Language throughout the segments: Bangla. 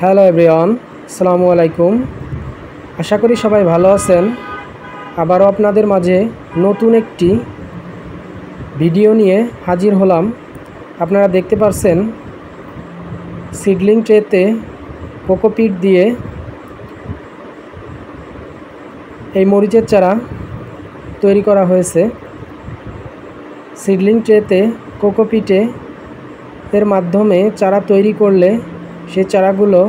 হ্যালো এভরিওয়ান, আসসালামু আলাইকুম। আশা করি সবাই ভালো আছেন। আবারও আপনাদের মাঝে নতুন একটি ভিডিও নিয়ে হাজির হলাম। আপনারা দেখতে পাচ্ছেন সিডলিং ট্রেতে কোকোপিট দিয়ে এই মরিচের চারা তৈরি করা হয়েছে। সিডলিং ট্রেতে কোকোপিটে এর মাধ্যমে চারা তৈরি করলে সেই চারাগুলো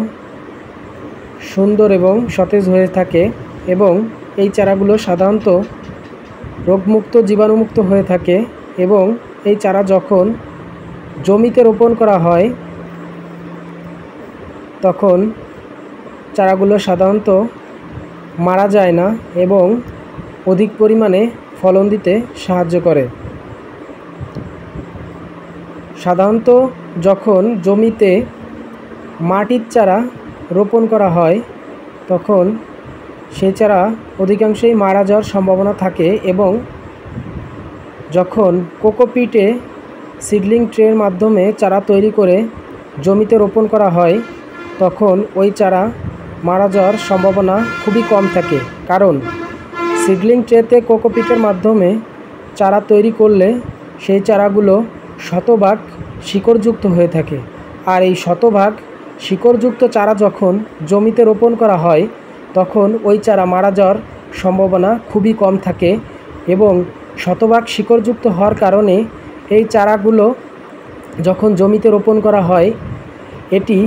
সুন্দর এবং সতেজ হয়ে থাকে এবং এই চারাগুলো সাধারণত রোগমুক্ত জীবাণুমুক্ত হয়ে থাকে এবং এই চারা যখন জমিতে রোপণ করা হয় তখন চারাগুলো সাধারণত মারা যায় না এবং অধিক পরিমাণে ফলন দিতে সাহায্য করে। সাধারণত যখন জমিতে মাটির চারা রোপণ করা হয় তখন সেই চারা অধিকাংশই মারা যাওয়ার সম্ভাবনা থাকে এবং যখন কোকোপিটে সিডলিং ট্রের মাধ্যমে চারা তৈরি করে জমিতে রোপণ করা হয় তখন ওই চারা মারা যাওয়ার সম্ভাবনা খুবই কম থাকে, কারণ সিডলিং ট্রেতে কোকোপিটের মাধ্যমে চারা তৈরি করলে সেই চারাগুলো শতভাগ শিকড়যুক্ত হয়ে থাকে। আর এই শতভাগ শিকড়যুক্ত চারা যখন জমিতে রোপণ করা হয় তখন ওই চারা মারা যাওয়ার সম্ভাবনা খুবই কম থাকে এবং শতভাগ শিকড়যুক্ত হওয়ার কারণে এই চারাগুলো যখন জমিতে রোপণ করা হয় এটি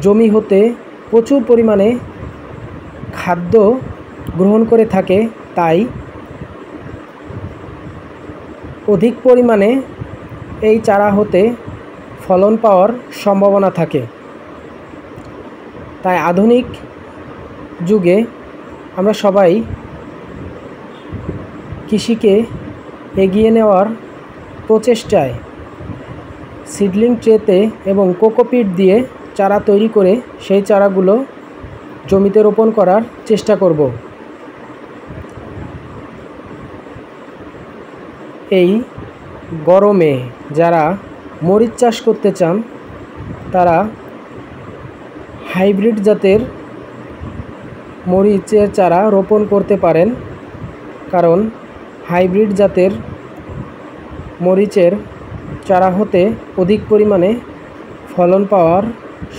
জমি হতে প্রচুর পরিমাণে খাদ্য গ্রহণ করে থাকে, তাই অধিক পরিমাণে এই চারা হতে ফলন পাওয়ার সম্ভাবনা থাকে। তাই আধুনিক যুগে আমরা সবাই কৃষিকে এগিয়ে নেওয়ার প্রচেষ্টায় সিডলিং ট্রেতে এবং কোকোপিট দিয়ে চারা তৈরি করে সেই চারাগুলো জমিতে রোপণ করার চেষ্টা করব। এই গরমে যারা মরিচ চাষ করতে চান তারা হাইব্রিড জাতের মরিচের চারা রোপণ করতে পারেন, কারণ হাইব্রিড জাতের মরিচের চারা হতে অধিক পরিমাণে ফলন পাওয়ার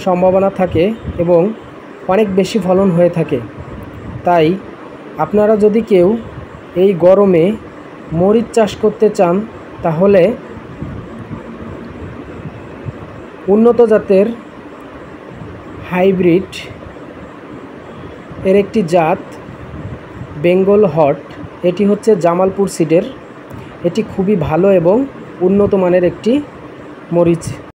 সম্ভাবনা থাকে এবং অনেক বেশি ফলন হয়ে থাকে। তাই আপনারা যদি কেউ এই গরমে মরিচ চাষ করতে চান তাহলে উন্নত জাতের হাইব্রিড এর একটি জাত বেঙ্গল হট, এটি হচ্ছে জামালপুর সিডের। এটি খুবই ভালো এবং উন্নত মানের একটি মরিচ।